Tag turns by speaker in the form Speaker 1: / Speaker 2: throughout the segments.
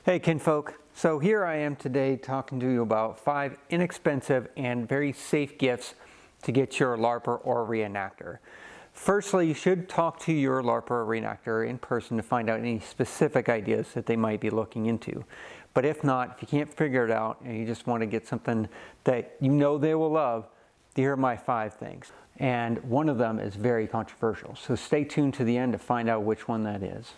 Speaker 1: Hey kinfolk, so here I am today talking to you about 5 inexpensive and very safe gifts to get your Larper or reenactor. Firstly, you should talk to your Larper or reenactor in person to find out any specific ideas that they might be looking into. But if not, if you can't figure it out and you just want to get something that you know they will love, here are my 5 things. And one of them is very controversial, so stay tuned to the end to find out which one that is.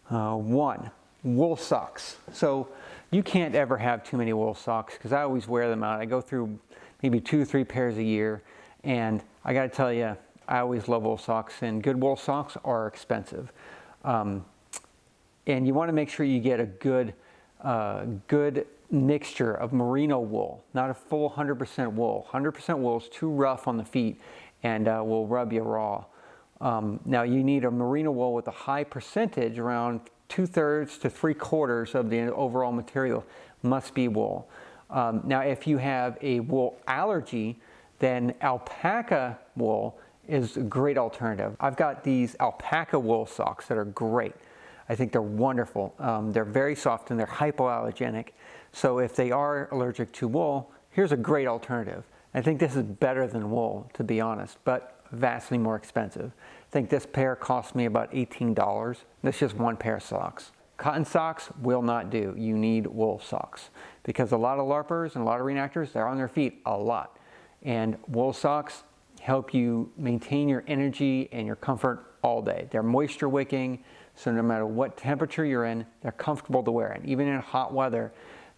Speaker 1: 1. Wool socks. So you can't ever have too many wool socks because I always wear them out. I go through maybe 2 or 3 pairs a year, and I got to tell you, I always love wool socks, and good wool socks are expensive. And you want to make sure you get a good mixture of merino wool, not a full 100% wool. 100% wool is too rough on the feet and will rub you raw. Now you need a merino wool with a high percentage, around 2/3 to 3/4 of the overall material must be wool. Now if you have a wool allergy, then alpaca wool is a great alternative. I've got these alpaca wool socks that are great. I think they're wonderful. They're very soft and they're hypoallergenic. So if they are allergic to wool, here's a great alternative. I think this is better than wool, to be honest, but vastly more expensive. I think this pair cost me about $18. That's just one pair of socks. Cotton socks will not do. You need wool socks because a lot of LARPers and a lot of reenactors, they're on their feet a lot. And wool socks help you maintain your energy and your comfort all day. They're moisture wicking, so no matter what temperature you're in, they're comfortable to wear. And even in hot weather,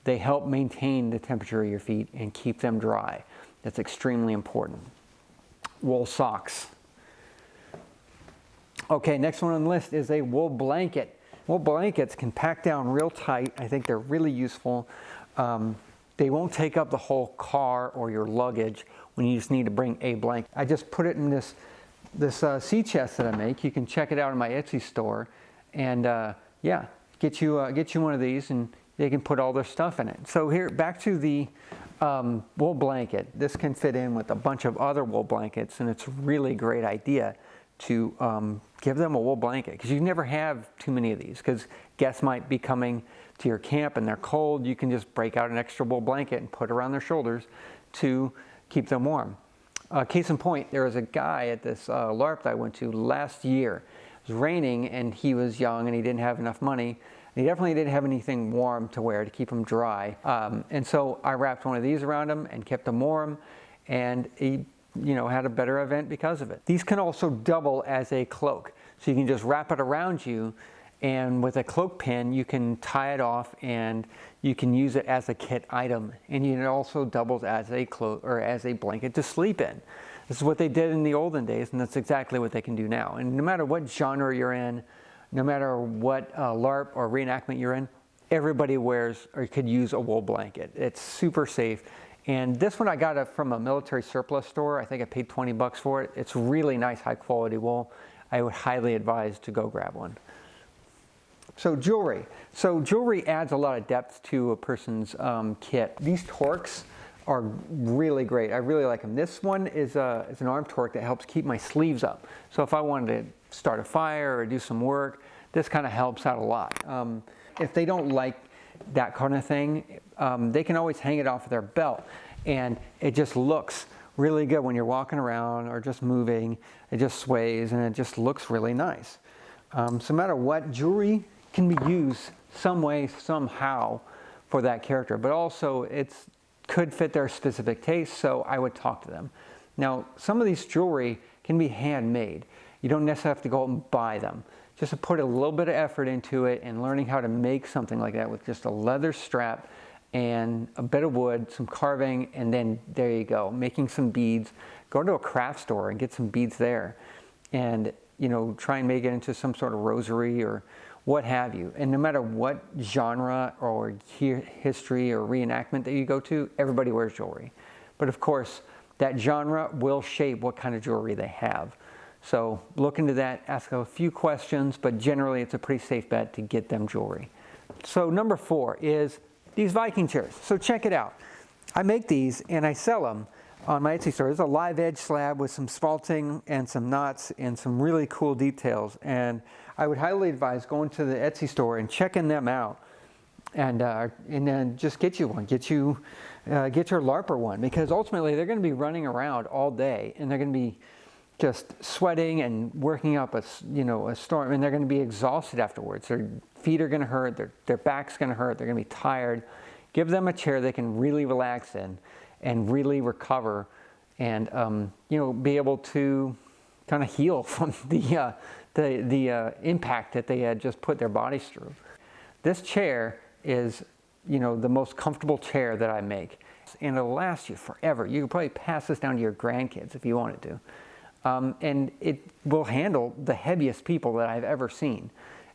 Speaker 1: they help maintain the temperature of your feet and keep them dry. That's extremely important. Wool socks. Okay, next one on the list is a wool blanket. Wool blankets can pack down real tight. I think they're really useful. They won't take up the whole car or your luggage when you just need to bring a blanket. I just put it in this sea chest that I make. You can check it out in my Etsy store, and yeah, get you one of these, and they can put all their stuff in it. So here, back to the wool blanket. This can fit in with a bunch of other wool blankets, and it's a really great idea to give them a wool blanket, because you never have too many of these, because guests might be coming to your camp and they're cold. You can just break out an extra wool blanket and put it around their shoulders to keep them warm. Case in point, there was a guy at this LARP that I went to last year. It was raining and he was young and he didn't have enough money. He definitely didn't have anything warm to wear to keep him dry. And so I wrapped one of these around him and kept him warm, and he had a better event because of it. These can also double as a cloak. So you can just wrap it around you, and with a cloak pin, you can tie it off and you can use it as a kit item. And it also doubles as a cloak or as a blanket to sleep in. This is what they did in the olden days, and that's exactly what they can do now. And no matter what genre you're in, no matter what LARP or reenactment you're in, everybody wears or could use a wool blanket. It's super safe. And this one I got it from a military surplus store. I think I paid 20 bucks for it. It's really nice, high quality wool. I would highly advise to go grab one. So jewelry. So jewelry adds a lot of depth to a person's kit. These torques are really great. I really like them. This one is an arm torque that helps keep my sleeves up. So if I wanted to start a fire or do some work, this kind of helps out a lot. If they don't like that kind of thing, they can always hang it off of their belt, and it just looks really good when you're walking around or just moving. It just sways and it just looks really nice. So no matter what, jewelry can be used some way, somehow for that character, but also it could fit their specific taste, so I would talk to them. Now, some of these jewelry can be handmade. You don't necessarily have to go out and buy them. Just to put a little bit of effort into it and learning how to make something like that with just a leather strap and a bit of wood, some carving, and then there you go, making some beads. Go to a craft store and get some beads there, and try and make it into some sort of rosary or what have you. And no matter what genre or history or reenactment that you go to, everybody wears jewelry. But of course, that genre will shape what kind of jewelry they have. So look into that, ask a few questions, but generally it's a pretty safe bet to get them jewelry. So number 4 is these Viking chairs. So check it out. I make these and I sell them on my Etsy store. There's a live edge slab with some spalting and some knots and some really cool details. And I would highly advise going to the Etsy store and checking them out. and then just get you one. Get your Larper one, because ultimately they're going to be running around all day, and they're going to be just sweating and working up a storm, and they're going to be exhausted afterwards. Their feet are going to hurt, their back's going to hurt, they're going to be tired. Give them a chair they can really relax in and really recover, and be able to kind of heal from the impact that they had just put their bodies through. This chair is the most comfortable chair that I make, and it'll last you forever. You could probably pass this down to your grandkids if you wanted to. And it will handle the heaviest people that I've ever seen.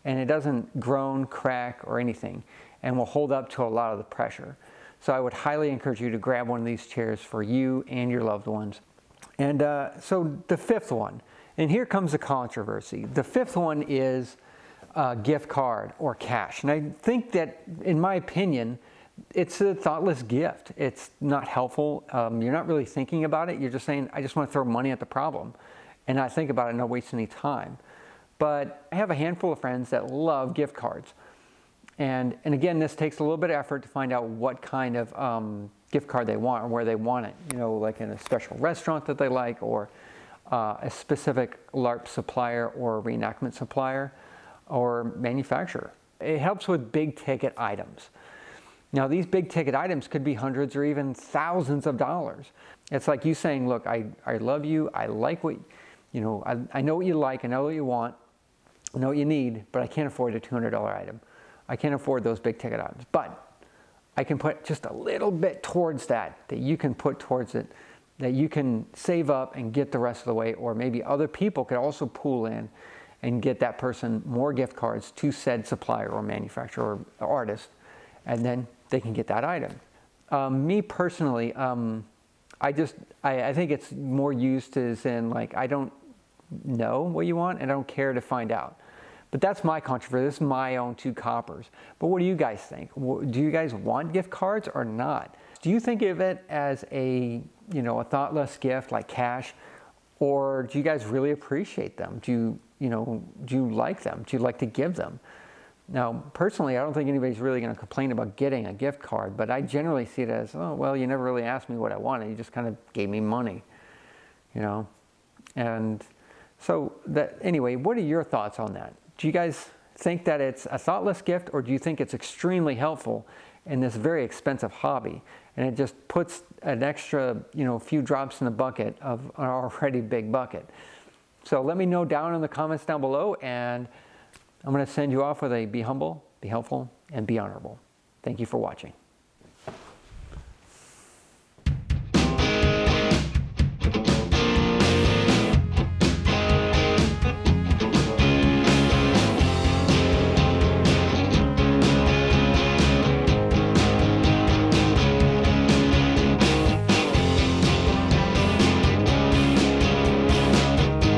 Speaker 1: And it doesn't groan, crack, or anything, and will hold up to a lot of the pressure. So I would highly encourage you to grab one of these chairs for you and your loved ones. And so the fifth one, and here comes the controversy. The fifth one is a gift card or cash. And I think that, in my opinion, it's a thoughtless gift. It's not helpful. You're not really thinking about it. You're just saying, I just want to throw money at the problem and not think about it and not waste any time. But I have a handful of friends that love gift cards. And again, this takes a little bit of effort to find out what kind of gift card they want or where they want it. Like in a special restaurant that they like, or a specific LARP supplier or reenactment supplier or manufacturer. It helps with big ticket items. Now, these big ticket items could be hundreds or even thousands of dollars. It's like you saying, look, I love you, I like what, I know what you like, I know what you want, I know what you need, but I can't afford a $200 item. I can't afford those big ticket items, but I can put just a little bit towards that you can put towards it, that you can save up and get the rest of the way, or maybe other people could also pool in and get that person more gift cards to said supplier or manufacturer or artist, and then they can get that item. Me personally, I think it's more used as in, like, I don't know what you want and I don't care to find out. But that's my controversy. This is my own 2 coppers. But what do you guys think? Do you guys want gift cards or not? Do you think of it as a thoughtless gift like cash, or do you guys really appreciate them? Do you like them? Do you like to give them? Now, personally, I don't think anybody's really going to complain about getting a gift card, but I generally see it as, oh, well, you never really asked me what I wanted. You just kind of gave me money, And so anyway, what are your thoughts on that? Do you guys think that it's a thoughtless gift, or do you think it's extremely helpful in this very expensive hobby, and it just puts an extra, few drops in the bucket of an already big bucket? So let me know down in the comments down below, and I'm going to send you off with a be humble, be helpful, and be honorable. Thank you for watching.